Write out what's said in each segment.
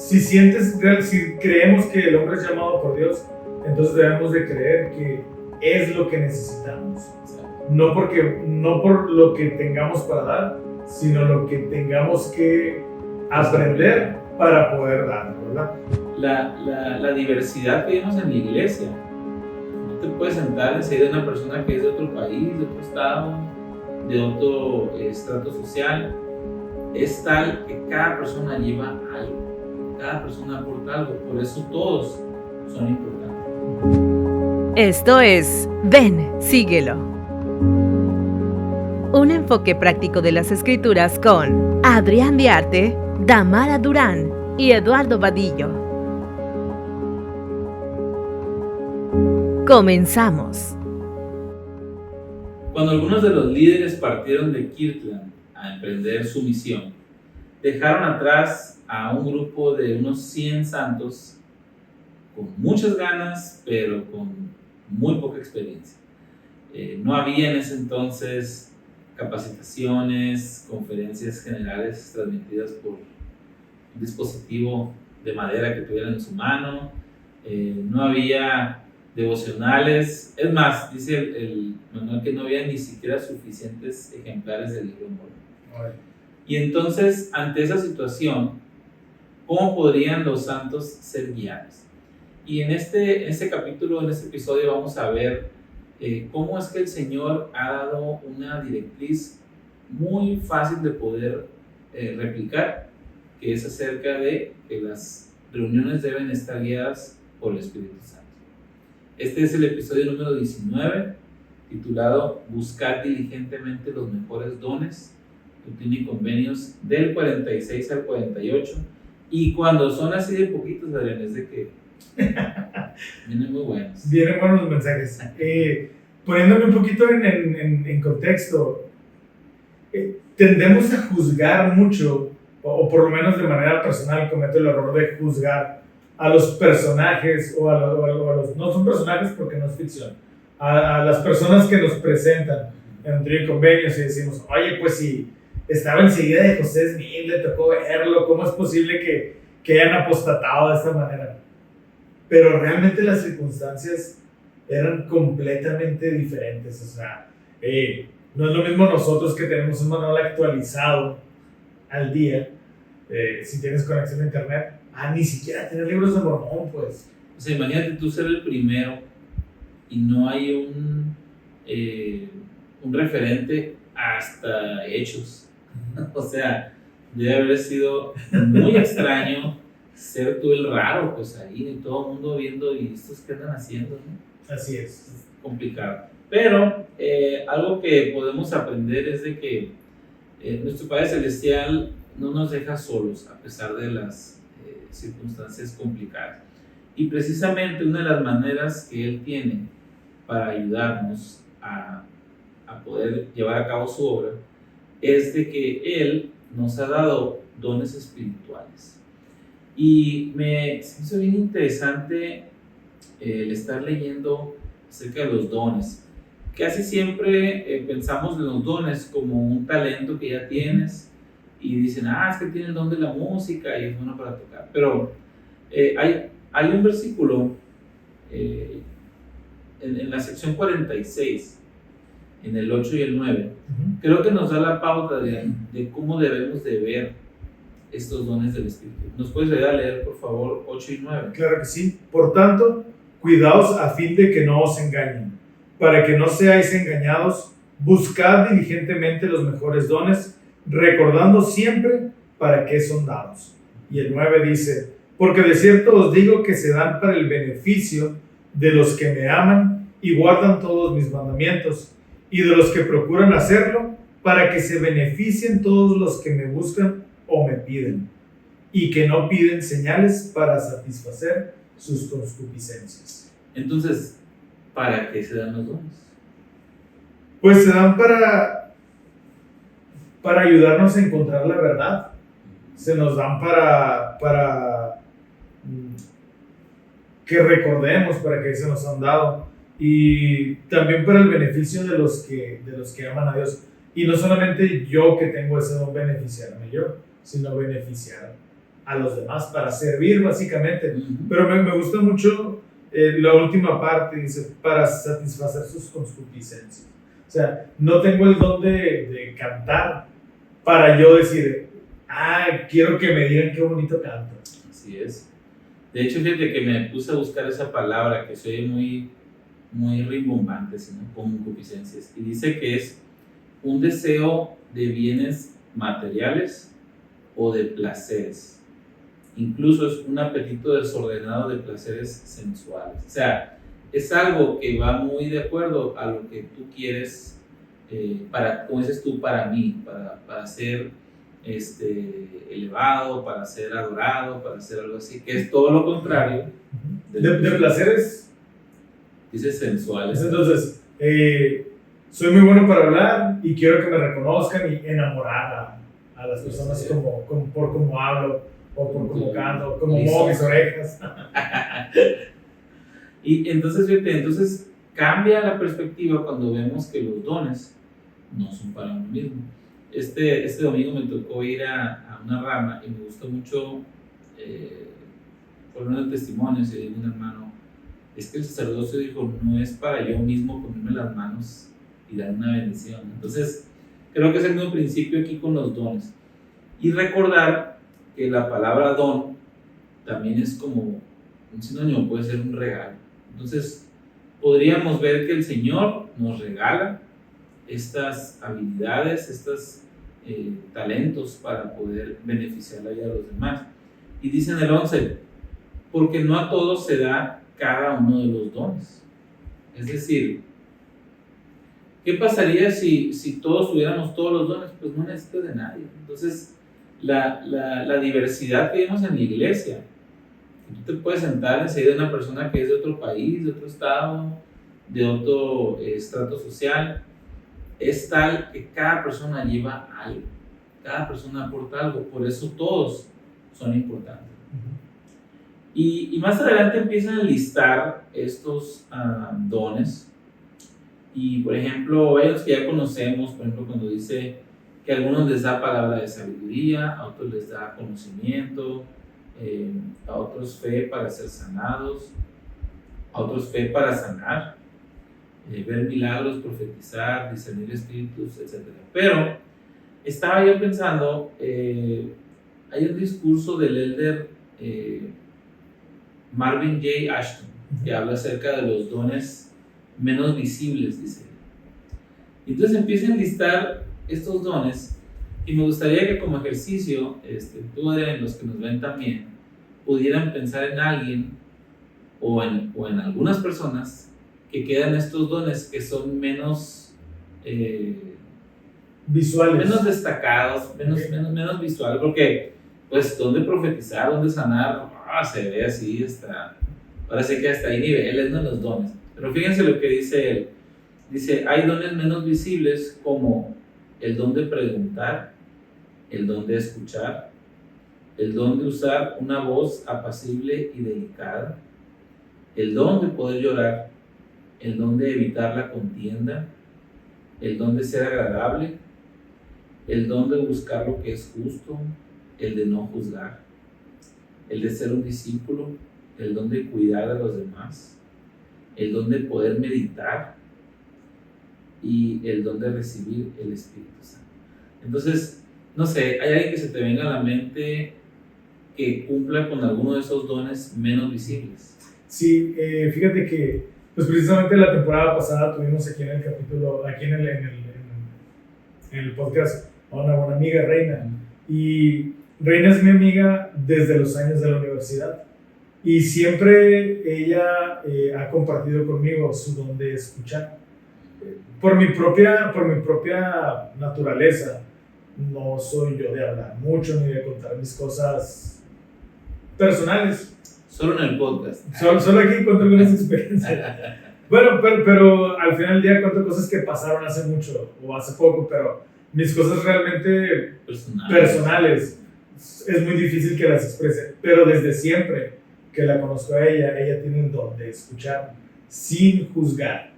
si creemos que el hombre es llamado por Dios, entonces debemos de creer que es lo que necesitamos. No por lo que tengamos para dar, sino lo que tengamos que aprender para poder dar, ¿verdad? La diversidad que vemos en la iglesia. No te puedes sentar enseguida una persona que es de otro país, de otro estado, de otro estrato social. Es tal que cada persona lleva algo, cada persona aporta algo, por eso todos son importantes. Esto es Ven, síguelo. Un enfoque práctico de las Escrituras con Adrián Diarte, Damara Durán y Eduardo Vadillo. Comenzamos. Cuando algunos de los líderes partieron de Kirtland a emprender su misión, dejaron atrás a un grupo de unos 100 santos con muchas ganas, pero con muy poca experiencia. No había en ese entonces capacitaciones, conferencias generales transmitidas por un dispositivo de madera que tuvieran en su mano, no había devocionales, es más, dice el manual que no había ni siquiera suficientes ejemplares del libro Mormón. Y entonces, ante esa situación, ¿cómo podrían los santos ser guiados? Y en este capítulo, en este episodio, vamos a ver cómo es que el Señor ha dado una directriz muy fácil de poder replicar, que es acerca de que las reuniones deben estar guiadas por el Espíritu Santo. Este es el episodio número 19, titulado Buscar diligentemente los mejores dones, Doctrina y Convenios, del 46 al 48. Y cuando son así de poquitos, Adrián, es de que vienen muy buenos. Vienen buenos los mensajes. Poniéndome un poquito en contexto, tendemos a juzgar mucho, o por lo menos de manera personal cometo el error de juzgar a los personajes, o a los no son personajes porque no es ficción, a las personas que nos presentan en Doctrina y Convenios y decimos, oye, pues si estaba enseguida de José Smith, le tocó verlo, ¿cómo es posible que hayan apostatado de esta manera? Pero realmente las circunstancias eran completamente diferentes. O sea, no es lo mismo nosotros que tenemos un manual actualizado al día, si tienes conexión a internet, ni siquiera tener libros de Mormón, pues. O sea, imagínate tú ser el primero y no hay un referente hasta Hechos. O sea, debe haber sido muy extraño ser tú el raro, pues ahí, y todo el mundo viendo, y estos qué andan haciendo, ¿no? Así es. Complicado. Pero algo que podemos aprender es de que nuestro Padre Celestial no nos deja solos a pesar de las circunstancias complicadas. Y precisamente una de las maneras que Él tiene para ayudarnos a poder llevar a cabo su obra es de que Él nos ha dado dones espirituales. Y se me hizo bien interesante el estar leyendo acerca de los dones. Casi siempre pensamos en los dones como un talento que ya tienes y dicen, es que tiene el don de la música y es bueno para tocar. Pero hay un versículo en la sección 46, en el 8 y el 9, creo que nos da la pauta de cómo debemos de ver estos dones del Espíritu. ¿Nos puedes ayudar a leer, por favor, 8 y 9? Claro que sí. Por tanto, cuidaos a fin de que no os engañen. Para que no seáis engañados, buscad diligentemente los mejores dones, recordando siempre para qué son dados. Y el 9 dice, porque de cierto os digo que se dan para el beneficio de los que me aman y guardan todos mis mandamientos, y de los que procuran hacerlo, para que se beneficien todos los que me buscan o me piden, y que no piden señales para satisfacer sus concupiscencias. Entonces, ¿para qué se dan los dones? Pues se dan para ayudarnos a encontrar la verdad. Se nos dan para que recordemos para qué se nos han dado, y también para el beneficio de los que aman a Dios. Y no solamente yo que tengo ese don beneficiarme yo, sino beneficiar a los demás, para servir básicamente. Ujú. Pero me gusta mucho la última parte, dice, para satisfacer sus concupiscencias. O sea, no tengo el don de cantar para yo decir, quiero que me digan qué bonito canto. Así es. De hecho, fíjate que me puse a buscar esa palabra que se oye muy, muy rimbombante, ¿sí, no? Concupiscencias. Y dice que es un deseo de bienes materiales o de placeres. Incluso es un apetito desordenado de placeres sensuales. O sea, es algo que va muy de acuerdo a lo que tú quieres, como dices tú, para mí, para ser elevado, para ser adorado, para ser algo así, que es todo lo contrario De placeres. dice sensuales. Entonces, soy muy bueno para hablar y quiero que me reconozcan y enamorar a las personas Sí. por cómo hablo o por cómo canto, como Listo. muevo mis orejas. Y entonces, fíjate, entonces cambia la perspectiva cuando vemos que los dones no son para uno mismo. Este domingo me tocó ir a una rama y me gustó mucho, por uno de los testimonios, y dijo un hermano, es que el sacerdocio dijo, no es para yo mismo ponerme las manos y dar una bendición. Entonces, creo que es el mismo principio aquí con los dones. Y recordar que la palabra don también es como un sinónimo, puede ser un regalo. Entonces, podríamos ver que el Señor nos regala estas habilidades, estos talentos para poder beneficiar la vida de los demás. Y dice en el 11, porque no a todos se da cada uno de los dones. Es decir, ¿qué pasaría si todos tuviéramos todos los dones? Pues no necesito de nadie. Entonces, la diversidad que vemos en la iglesia, tú te puedes sentar enseguida de una persona que es de otro país, de otro estado, de otro estrato social, es tal que cada persona lleva algo, cada persona aporta algo, por eso todos son importantes. Y más adelante empiezan a listar estos dones. Y por ejemplo, hay los que ya conocemos, por ejemplo, cuando dice que a algunos les da palabra de sabiduría, a otros les da conocimiento, a otros fe para ser sanados, a otros fe para sanar, ver milagros, profetizar, discernir espíritus, etc. Pero estaba yo pensando, hay un discurso del elder Marvin J. Ashton, que habla acerca de los dones menos visibles, dice él. Y entonces empieza a enlistar estos dones, y me gustaría que como ejercicio, tú, Adrián, los que nos ven también, pudieran pensar en alguien o en algunas personas que quedan estos dones que son menos Visuales. menos destacados, menos visuales, porque pues donde profetizar, donde sanar, se ve así, parece que hasta hay niveles, ¿no? Los dones. Pero fíjense lo que dice él. Dice, hay dones menos visibles como el don de preguntar, el don de escuchar, el don de usar una voz apacible y delicada, el don de poder llorar, el don de evitar la contienda, el don de ser agradable, el don de buscar lo que es justo, el de no juzgar, el de ser un discípulo, el don de cuidar a los demás, el don de poder meditar y el don de recibir el Espíritu Santo. Entonces, no sé, ¿hay alguien que se te venga a la mente que cumpla con alguno de esos dones menos visibles? Sí, fíjate que pues precisamente la temporada pasada tuvimos aquí en el capítulo, aquí en el podcast, a una buena amiga, Reina. Y Reina es mi amiga desde los años de la universidad. Y siempre ella ha compartido conmigo su don de escuchar. Por mi propia naturaleza, no soy yo de hablar mucho ni de contar mis cosas personales. Solo en el podcast. Solo aquí cuento algunas experiencias. Bueno, pero al final del día cuento cosas que pasaron hace mucho o hace poco, pero mis cosas realmente personales es muy difícil que las exprese. Pero desde siempre que la conozco a ella tiene un don de escuchar sin juzgar.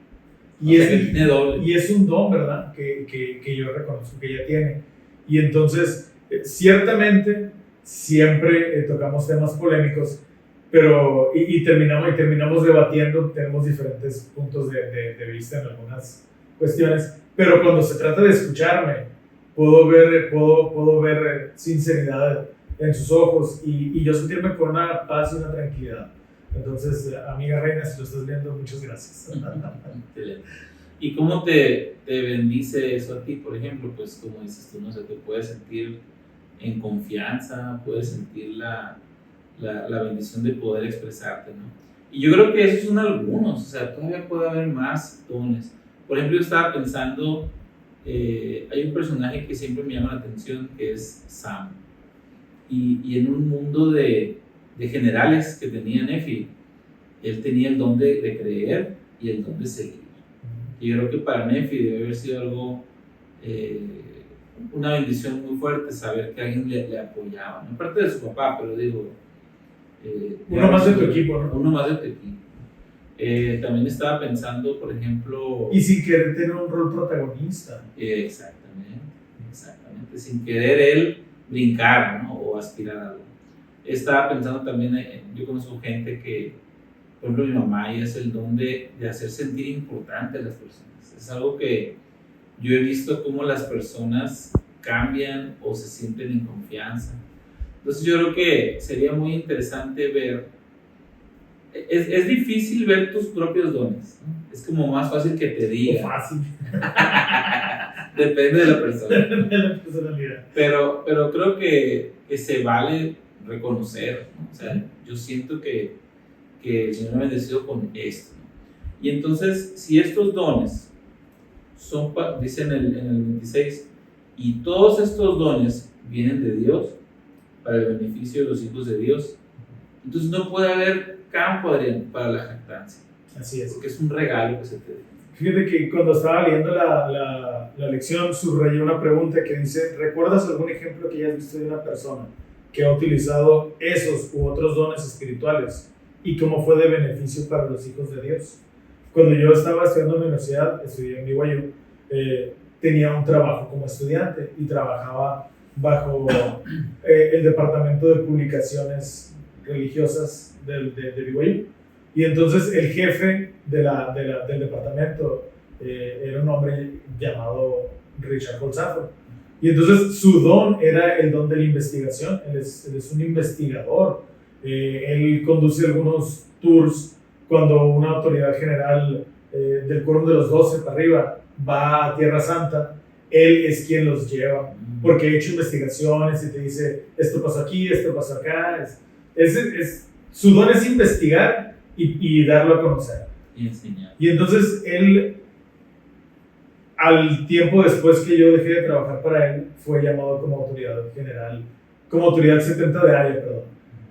Y es un don, ¿verdad? Que yo reconozco que ella tiene. Y entonces, ciertamente, siempre tocamos temas polémicos, pero terminamos debatiendo, tenemos diferentes puntos de vista en algunas cuestiones, pero cuando se trata de escucharme, puedo ver sinceridad en sus ojos y yo sentirme con una paz y una tranquilidad. Entonces, amiga Reina, si lo estás viendo, muchas gracias. ¿Y cómo te bendice eso a ti? Por ejemplo, pues como dices tú, no sé, te puedes sentir en confianza, puedes sentir la bendición de poder expresarte, ¿no? Y yo creo que esos son algunos, o sea, todavía puede haber más dones. Por ejemplo, yo estaba pensando, hay un personaje que siempre me llama la atención, que es Sam. Y en un mundo de generales que tenía Nefi, él tenía el don de creer y el don de seguir. Y yo creo que para Nefi debe haber sido algo, una bendición muy fuerte saber que alguien le apoyaba, no parte de su papá, pero digo... uno más de tu equipo, ¿no? Uno más de tu equipo. También estaba pensando, por ejemplo... Y sin querer tener un rol protagonista. Exactamente, sin querer él brincar, ¿no? O aspirar a algo. Estaba pensando también, yo conozco gente que, por ejemplo, mi mamá, ella es el don de hacer sentir importante a las personas. Es algo que yo he visto cómo las personas cambian o se sienten en confianza. Entonces yo creo que sería muy interesante ver, es difícil ver tus propios dones, ¿no? Es como más fácil que te digan. O fácil. Depende de la persona. De la personalidad. Pero creo que se vale reconocer, ¿no? O sea, yo siento que el Señor me ha bendecido con esto, ¿no? Y entonces, si estos dones son, dicen en el 26, y todos estos dones vienen de Dios para el beneficio de los hijos de Dios, entonces no puede haber campo, Adrián, para la jactancia. Así es. Porque es un regalo que se te da. Fíjate que cuando estaba leyendo la lección, subrayé una pregunta que dice: ¿recuerdas algún ejemplo que hayas visto de una persona que ha utilizado esos u otros dones espirituales y cómo fue de beneficio para los hijos de Dios? Cuando yo estaba estudiando en la universidad, estudié en BYU, tenía un trabajo como estudiante y trabajaba bajo el departamento de publicaciones religiosas de BYU. Y entonces el jefe del departamento era un hombre llamado Richard Holzapfel. Y entonces su don era el don de la investigación. Él es un investigador. Él conduce algunos tours cuando una autoridad general del Quórum de los 12 para arriba va a Tierra Santa. Él es quien los lleva, porque ha hecho investigaciones y te dice: esto pasó aquí, esto pasó acá. Su don es investigar y darlo a conocer. Y enseñar. Y entonces él, al tiempo después que yo dejé de trabajar para él, fue llamado como autoridad general, como autoridad 70 de área, perdón.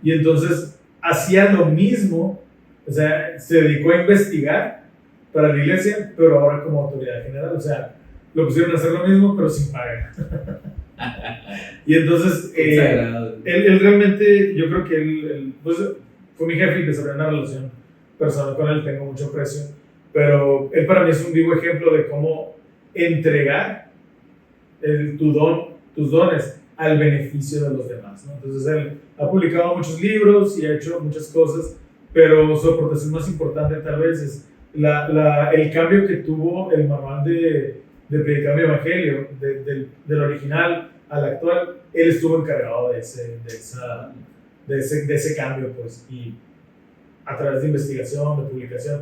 Y entonces hacía lo mismo, o sea, se dedicó a investigar para la iglesia, pero ahora como autoridad general, o sea, lo pusieron a hacer lo mismo, pero sin paga. Y entonces, él realmente, yo creo que él pues, fue mi jefe y desarrollé una relación personal con él, tengo mucho aprecio, pero él para mí es un vivo ejemplo de cómo entregar tus dones al beneficio de los demás, ¿no? Entonces él ha publicado muchos libros y ha hecho muchas cosas, pero su aportación más importante tal vez es el cambio que tuvo el manual de predicar mi evangelio, del original al actual. Él estuvo encargado de ese cambio, pues, y a través de investigación, de publicación.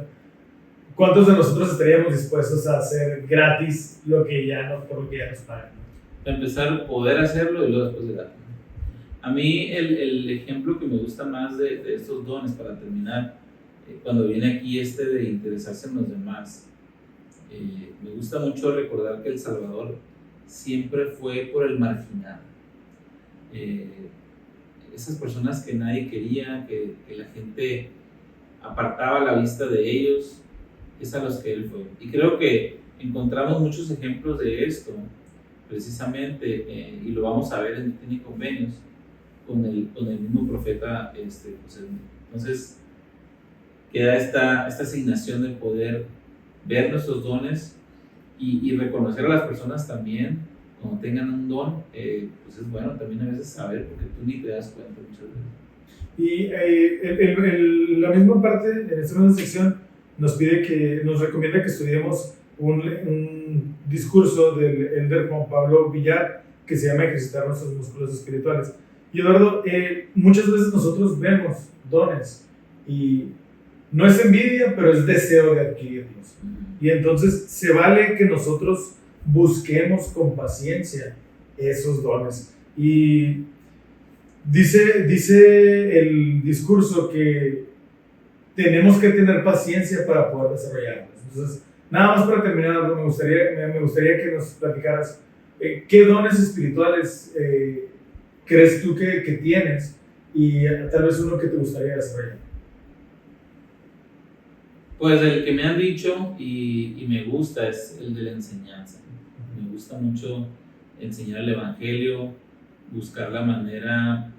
¿Cuántos de nosotros estaríamos dispuestos a hacer gratis por lo que ya nos pagan? Empezar, poder hacerlo y luego después de dar. A mí el ejemplo que me gusta más de estos dones, para terminar, cuando viene aquí de interesarse en los demás, me gusta mucho recordar que El Salvador siempre fue por el marginado. Esas personas que nadie quería, que la gente apartaba la vista de ellos, es a los que él fue. Y creo que encontramos muchos ejemplos de esto, precisamente, y lo vamos a ver en Doctrina y Convenios, con el mismo profeta José. Entonces, queda esta asignación de poder ver nuestros dones y reconocer a las personas también cuando tengan un don, pues es bueno también a veces saber, porque tú ni te das cuenta muchas veces. Y la misma parte, en esta misma sección, nos recomienda que estudiemos un discurso del elder Juan Pablo Villar que se llama Ejercitar nuestros músculos espirituales. Y Eduardo, muchas veces nosotros vemos dones y no es envidia, pero es deseo de adquirirlos. Y entonces se vale que nosotros busquemos con paciencia esos dones. Y dice el discurso que tenemos que tener paciencia para poder desarrollarlos. Entonces, nada más para terminar, me gustaría que nos platicaras qué dones espirituales crees tú que tienes y tal vez uno que te gustaría desarrollar. Pues el que me han dicho y me gusta es el de la enseñanza. Me gusta mucho enseñar el evangelio, buscar la manera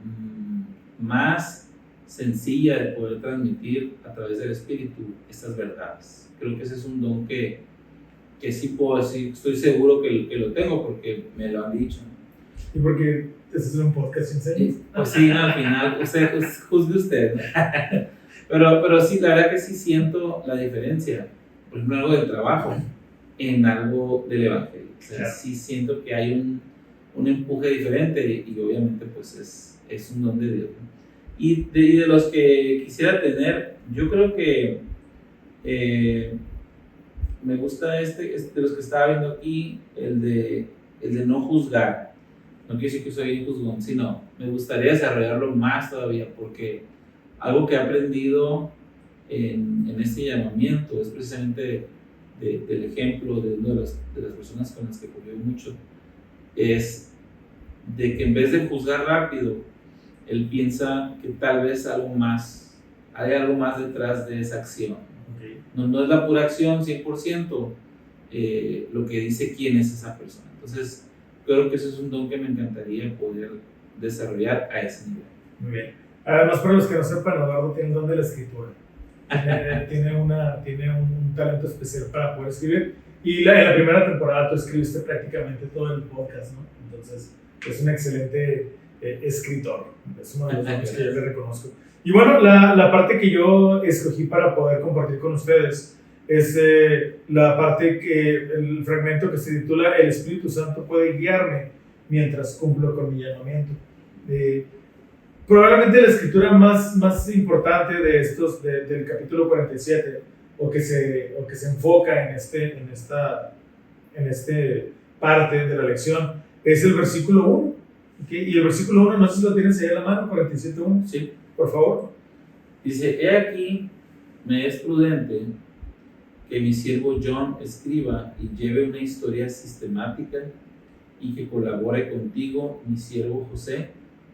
más sencilla de poder transmitir a través del Espíritu estas verdades. Creo que ese es un don que sí puedo decir, estoy seguro que lo tengo porque me lo han dicho. ¿Y porque este es un podcast sin señas? Pues sí, no, al final, juzgue usted. Pero sí, la verdad que sí siento la diferencia, por ejemplo, algo del trabajo en algo del evangelio. O sea, claro. Sí siento que hay un empuje diferente y obviamente pues es un don de Dios, ¿no? Y de los que quisiera tener, yo creo que me gusta de los que estaba viendo aquí, el de no juzgar. No quiero decir que soy juzgón, sino me gustaría desarrollarlo más todavía, porque algo que he aprendido en este llamamiento es precisamente del ejemplo de una de las personas con las que convivo mucho, es de que en vez de juzgar rápido, él piensa que tal vez hay algo más detrás de esa acción. Okay. No es la pura acción 100%, lo que dice quién es esa persona. Entonces, creo que eso es un don que me encantaría poder desarrollar a ese nivel. Muy bien. Además, para los que no sepan, Eduardo tiene el don de la escritura. Tiene un talento especial para poder escribir. Y en la primera temporada tú escribiste prácticamente todo el podcast, ¿no? Entonces, es un excelente escritor. Es uno de los dones que yo le reconozco. Y bueno, la parte que yo escogí para poder compartir con ustedes es la parte el fragmento que se titula El Espíritu Santo puede guiarme mientras cumplo con mi llamamiento. Probablemente la escritura más importante de estos del capítulo 47 o que se enfoca en esta parte de la lección es el versículo 1. ¿Okay? Y el versículo 1, no sé si lo tienes ahí a la mano, 47:1. Sí. Por favor. Dice: he aquí, me es prudente que mi siervo John escriba y lleve una historia sistemática y que colabore contigo, mi siervo José,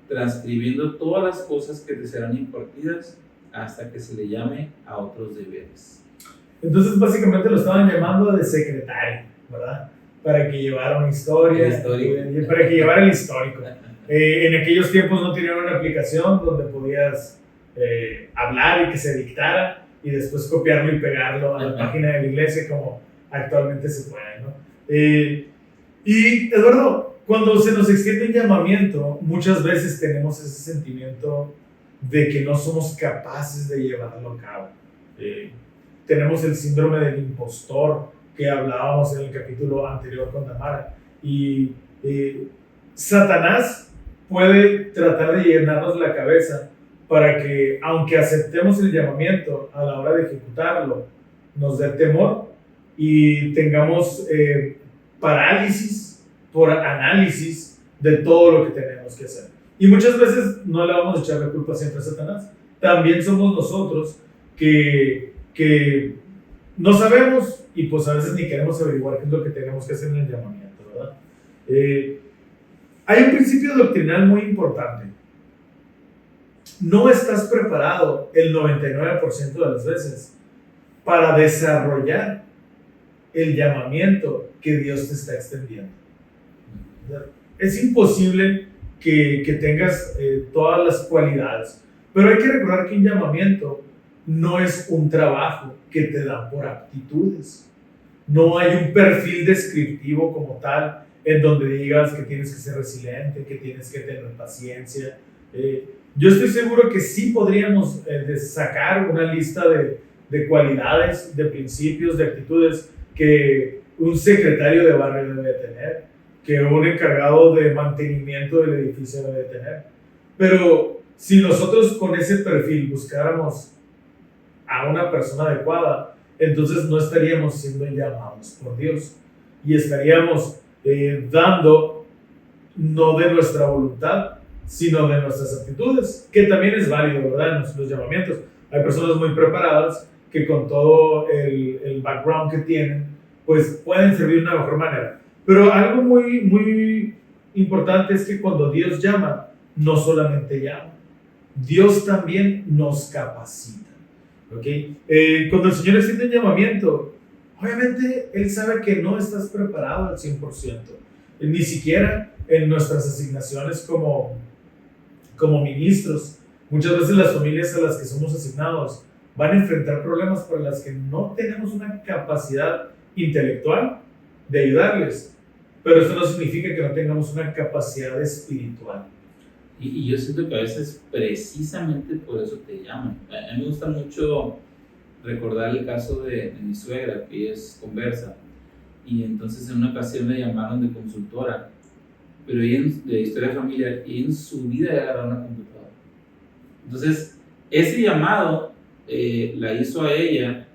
transcribiendo todas las cosas que te serán impartidas hasta que se le llame a otros deberes. Entonces básicamente lo estaban llamando de secretario, ¿verdad? Para que llevara una historia, para que llevara el histórico. En aquellos tiempos no tenían una aplicación donde podías hablar y que se dictara y después copiarlo y pegarlo a la página de la iglesia como actualmente se puede, ¿no? Y Eduardo, cuando se nos extiende un llamamiento, muchas veces tenemos ese sentimiento de que no somos capaces de llevarlo a cabo. Tenemos el síndrome del impostor que hablábamos en el capítulo anterior con Tamara. Y Satanás puede tratar de llenarnos la cabeza para que, aunque aceptemos el llamamiento, a la hora de ejecutarlo, nos dé temor y tengamos parálisis por análisis de todo lo que tenemos que hacer. Y muchas veces no le vamos a echar la culpa siempre a Satanás. También somos nosotros que no sabemos y pues a veces ni queremos averiguar qué es lo que tenemos que hacer en el llamamiento, ¿verdad? Hay un principio doctrinal muy importante. No estás preparado el 99% de las veces para desarrollar el llamamiento que Dios te está extendiendo. Es imposible que tengas todas las cualidades, pero hay que recordar que un llamamiento no es un trabajo que te dan por aptitudes. No hay un perfil descriptivo como tal en donde digas que tienes que ser resiliente, que tienes que tener paciencia. Yo estoy seguro que sí podríamos sacar una lista de cualidades, de principios, de actitudes que un secretario de barrio debe tener, que un encargado de mantenimiento del edificio debe tener. Pero si nosotros con ese perfil buscáramos a una persona adecuada, entonces no estaríamos siendo llamados por Dios y estaríamos dando no de nuestra voluntad, sino de nuestras actitudes, que también es válido, ¿verdad? En los llamamientos. Hay personas muy preparadas que con todo el background que tienen, pues pueden servir de una mejor manera. Pero algo muy, muy importante es que cuando Dios llama, no solamente llama, Dios también nos capacita. ¿Okay? Cuando el Señor extiende un llamamiento, obviamente Él sabe que no estás preparado al 100%, ni siquiera en nuestras asignaciones como ministros. Muchas veces las familias a las que somos asignados van a enfrentar problemas para las que no tenemos una capacidad intelectual de ayudarles, pero esto no significa que no tengamos una capacidad espiritual. Y yo siento que a veces precisamente por eso te llaman. A mí me gusta mucho recordar el caso de mi suegra, que ella es conversa, y entonces en una ocasión le llamaron de consultora, pero ella de historia familiar, y en su vida le agarró una computadora. Entonces ese llamado la hizo a ella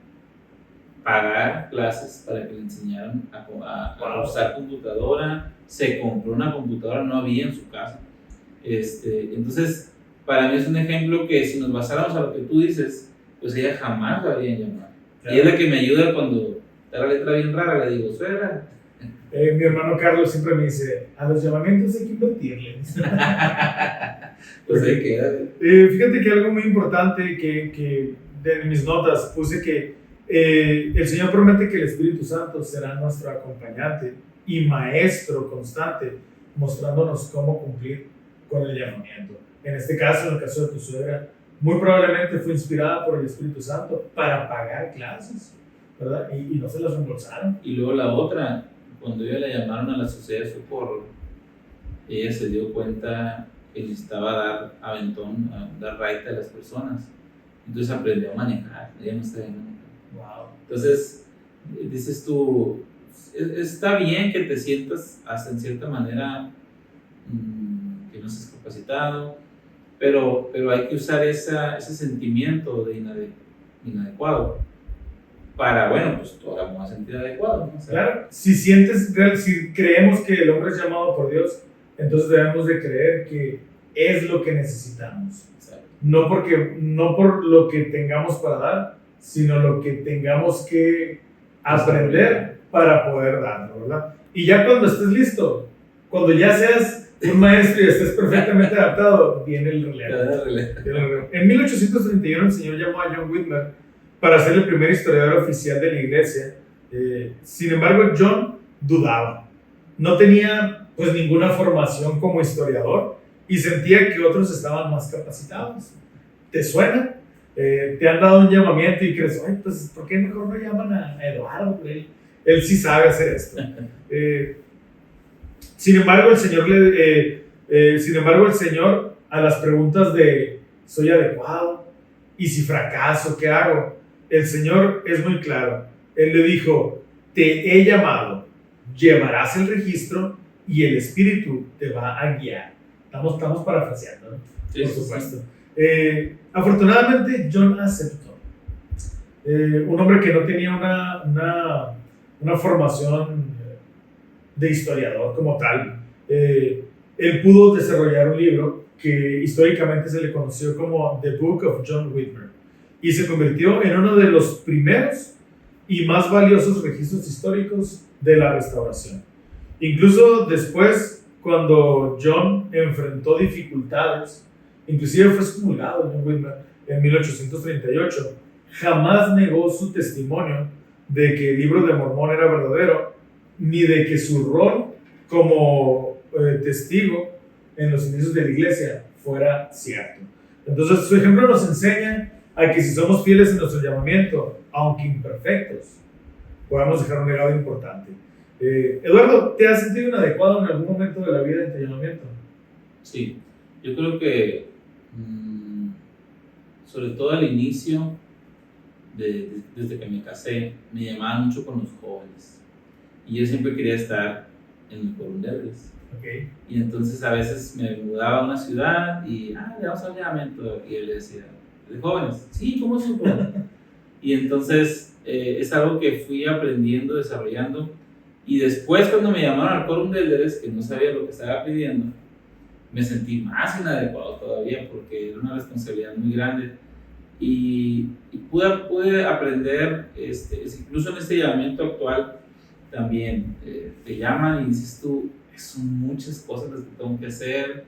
pagar clases para que le enseñaran a usar computadora. Se compró una computadora, no había en su casa. Entonces, para mí es un ejemplo que si nos basáramos a lo que tú dices, pues ella jamás la habrían llamado. Claro. Y es la que me ayuda cuando está la letra bien rara, le digo, suegra. Mi hermano Carlos siempre me dice, a los llamamientos hay que invertirle. Pues ahí queda. Fíjate que algo muy importante que de mis notas puse que el Señor promete que el Espíritu Santo será nuestro acompañante y maestro constante, mostrándonos cómo cumplir con el llamamiento. En este caso, en el caso de tu suegra, muy probablemente fue inspirada por el Espíritu Santo para pagar clases, ¿verdad? Y no se las reembolsaron. Y luego la otra, cuando ella la llamaron a la sociedad de socorro, ella se dio cuenta que necesitaba dar aventón, dar raite a las personas. Entonces aprendió a manejar, ella no sabía manejar. Wow. Entonces, dices tú, está bien que te sientas hasta en cierta manera que no seas capacitado, pero hay que usar ese sentimiento de inadecuado para, bueno, pues tú ahora vamos a sentir adecuado, ¿no? O sea, claro, si creemos que el hombre es llamado por Dios, entonces debemos de creer que es lo que necesitamos. Exacto. No por lo que tengamos para dar, sino lo que tengamos que aprender para poder darlo, ¿verdad? Y ya cuando estés listo, cuando ya seas un maestro y estés perfectamente adaptado, viene el relevo. En 1831 el Señor llamó a John Whitmer para ser el primer historiador oficial de la iglesia. Sin embargo, John dudaba. No tenía pues ninguna formación como historiador y sentía que otros estaban más capacitados. ¿Te suena? Te han dado un llamamiento y crees, ay, pues ¿por qué mejor no llaman a Eduardo? Él sí sabe hacer esto. Sin embargo, el Señor a las preguntas de ¿soy adecuado? Y si fracaso, ¿qué hago? El Señor es muy claro. Él le dijo, te he llamado, llevarás el registro y el Espíritu te va a guiar. Estamos parafraseando, ¿no? Sí, por supuesto. Afortunadamente, John aceptó. Un hombre que no tenía una formación de historiador como tal, él pudo desarrollar un libro que históricamente se le conoció como The Book of John Whitmer y se convirtió en uno de los primeros y más valiosos registros históricos de la restauración. Incluso después, cuando John enfrentó dificultades, inclusive fue excomulgado John Whitmer en 1838, jamás negó su testimonio de que el libro de Mormón era verdadero, ni de que su rol como testigo en los inicios de la iglesia fuera cierto. Entonces su ejemplo nos enseña a que si somos fieles en nuestro llamamiento, aunque imperfectos, podamos dejar un legado importante. Eduardo, ¿te has sentido inadecuado en algún momento de la vida en tu llamamiento? Sí, yo creo que sobre todo al inicio, desde que me casé, me llamaban mucho con los jóvenes y yo siempre quería estar en el Quórum de Elders. Okay. Y entonces a veces me mudaba a una ciudad y, le vamos al llamamiento, y él le decía, ¿de jóvenes? Sí, ¿cómo supo? Y entonces es algo que fui aprendiendo, desarrollando, y después cuando me llamaron al Quórum de Elders, que no sabía lo que estaba pidiendo, me sentí más inadecuado todavía porque era una responsabilidad muy grande. Y pude aprender, incluso en este llamamiento actual también, te llaman y dices tú, son muchas cosas las que tengo que hacer,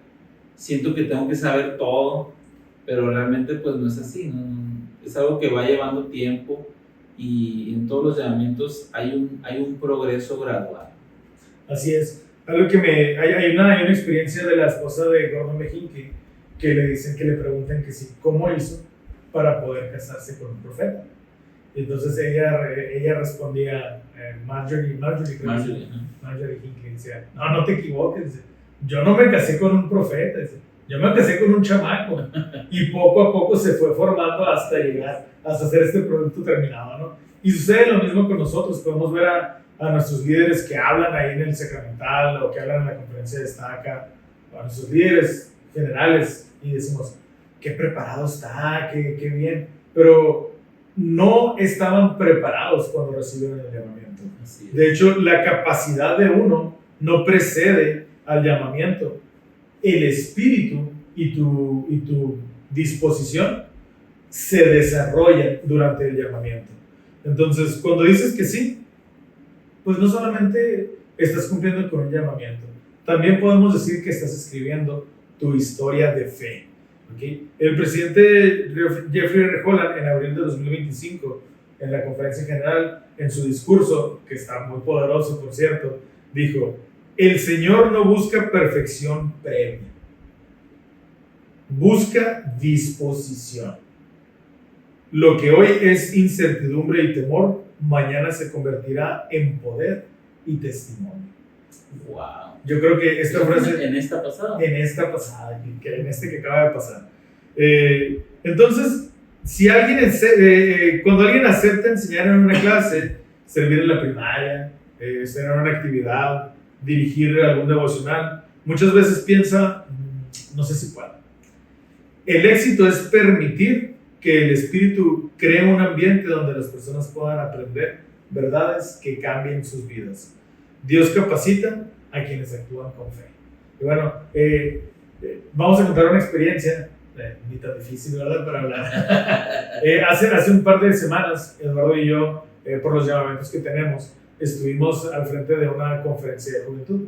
siento que tengo que saber todo, pero realmente pues no es así, ¿no? Es algo que va llevando tiempo y en todos los llamamientos hay un progreso gradual. Así es. Algo que hay una experiencia de la esposa de Gordon McHinkie que le dicen, que le preguntan que sí, ¿cómo hizo para poder casarse con un profeta? Y entonces ella respondía, Marjorie Hinckley decía, no te equivoques, dice, yo no me casé con un profeta, dice, yo me casé con un chamaco, y poco a poco se fue formando hasta llegar, hasta hacer este producto terminado, ¿no? Y sucede lo mismo con nosotros. Podemos ver a nuestros líderes que hablan ahí en el sacramental o que hablan en la conferencia de destaca, a nuestros líderes generales, y decimos, qué preparado está, qué bien, pero no estaban preparados cuando recibieron el llamamiento. De hecho, la capacidad de uno no precede al llamamiento. El espíritu y tu disposición se desarrollan durante el llamamiento. Entonces, cuando dices que sí, pues no solamente estás cumpliendo con un llamamiento, también podemos decir que estás escribiendo tu historia de fe. ¿Okay? El presidente Jeffrey R. Holland, en abril de 2025, en la conferencia general, en su discurso, que está muy poderoso, por cierto, dijo, el Señor no busca perfección previa, busca disposición. Lo que hoy es incertidumbre y temor, mañana se convertirá en poder y testimonio. Wow. Yo creo que esta frase... En esta pasada, que acaba de pasar. Entonces, si cuando alguien acepta enseñar en una clase, servir en la primaria, estar en una actividad, dirigir algún devocional, muchas veces piensa, no sé si puedo. El éxito es permitir que el Espíritu cree un ambiente donde las personas puedan aprender verdades que cambien sus vidas. Dios capacita a quienes actúan con fe. Y bueno, vamos a contar una experiencia, ni tan difícil, ¿verdad?, para hablar. Hace un par de semanas, Eduardo y yo, por los llamamientos que tenemos, estuvimos al frente de una conferencia de juventud.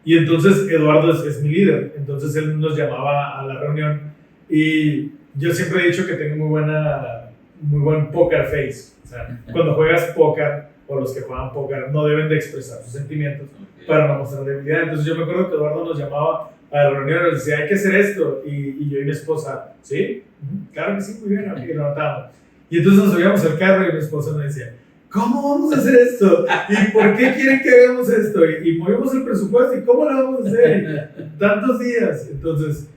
Y entonces Eduardo es mi líder, entonces él nos llamaba a la reunión y yo siempre he dicho que tengo muy buen poker face. O sea, cuando juegas póker, o los que juegan póker, no deben de expresar sus sentimientos para no mostrar debilidad. Entonces yo me acuerdo que Eduardo nos llamaba a la reunión y nos decía, hay que hacer esto, y yo y mi esposa, ¿sí? Claro que sí, muy bien, y lo notamos. Y entonces nos subíamos al carro y mi esposa me decía, ¿cómo vamos a hacer esto? ¿Y por qué quieren que hagamos esto? Y movimos el presupuesto, ¿y cómo lo vamos a hacer? Tantos días. Entonces,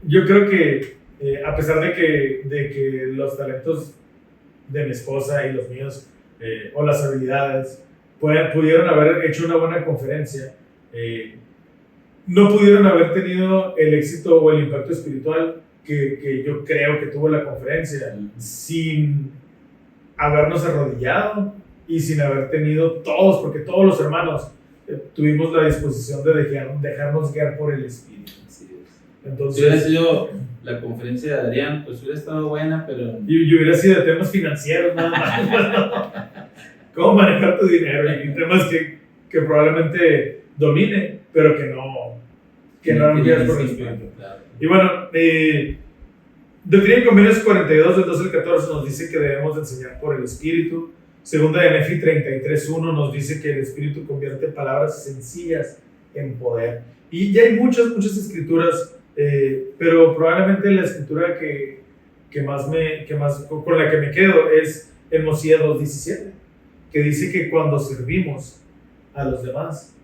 yo creo que a pesar de que los talentos de mi esposa y los míos, o las habilidades, pudieron haber hecho una buena conferencia, no pudieron haber tenido el éxito o el impacto espiritual que yo creo que tuvo la conferencia, sin habernos arrodillado y sin haber tenido todos, porque todos los hermanos tuvimos la disposición de dejarnos guiar por el Espíritu. Entonces, si hubiera sido la conferencia de Adrián, pues hubiera estado buena, pero... Y hubiera sido de temas financieros nada más. Cómo manejar tu dinero y temas que probablemente domine, pero que no eran guiados por el Espíritu. Claro. Y bueno, Doctrina y Convenios 42 del 12 al 14 nos dice que debemos de enseñar por el Espíritu. Segunda de Nefi 33:1 nos dice que el Espíritu convierte palabras sencillas en poder. Y ya hay muchas escrituras, pero probablemente la escritura con la que me quedo es en Mosías 2:17. que dice que cuando servimos a los demás,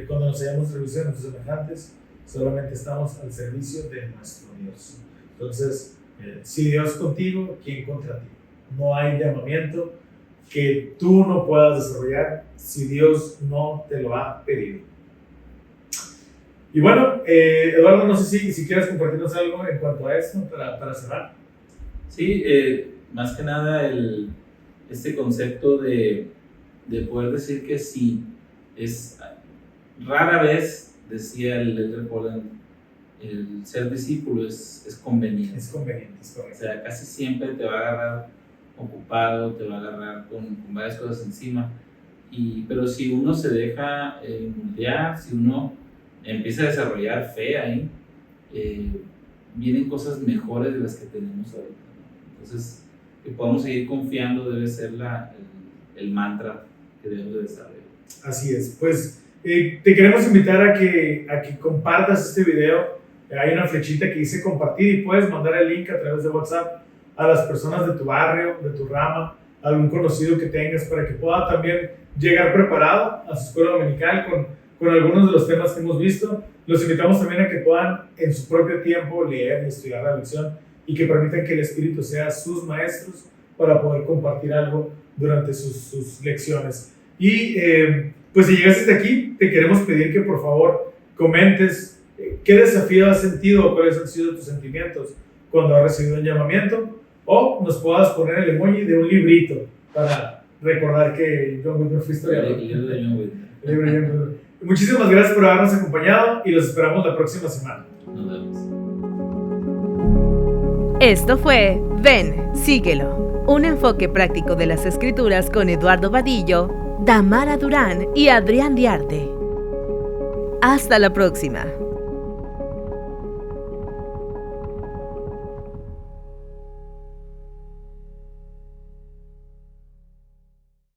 cuando nos hallamos en servicio de nuestros semejantes, solamente estamos al servicio de nuestro Dios. Entonces, si Dios contigo, ¿quién contra ti? No hay llamamiento que tú no puedas desarrollar si Dios no te lo ha pedido. Y bueno, Eduardo, no sé si quieres compartirnos algo en cuanto a esto para cerrar. Sí, más que nada este concepto de poder decir que sí. Es rara vez, decía el Elder Holland, el ser discípulo es conveniente. Es conveniente, es correcto. O sea, casi siempre te va a agarrar ocupado, te va a agarrar con varias cosas encima. Pero si uno se deja moldear, si uno empieza a desarrollar fe ahí, vienen cosas mejores de las que tenemos ahorita. Entonces, que podamos seguir confiando debe ser el mantra que debemos de desarrollar. Así es. Pues te queremos invitar a que compartas este video. Hay una flechita que dice compartir y puedes mandar el link a través de WhatsApp a las personas de tu barrio, de tu rama, a algún conocido que tengas, para que pueda también llegar preparado a su escuela dominical con algunos de los temas que hemos visto. Los invitamos también a que puedan en su propio tiempo leer y estudiar la lección y que permitan que el Espíritu sea sus maestros para poder compartir algo durante sus lecciones. Y pues si llegaste hasta aquí, te queremos pedir que por favor comentes qué desafío has sentido o cuáles han sido tus sentimientos cuando has recibido un llamamiento, o nos puedas poner el emoji de un librito para recordar que John Whitmer fue historiador. El libro de John Whitmer. Muchísimas gracias por habernos acompañado y los esperamos la próxima semana. Nos vemos. Esto fue Ven, síguelo, un enfoque práctico de las Escrituras con Eduardo Vadillo, Damara Durán y Adrián Diarte. Hasta la próxima.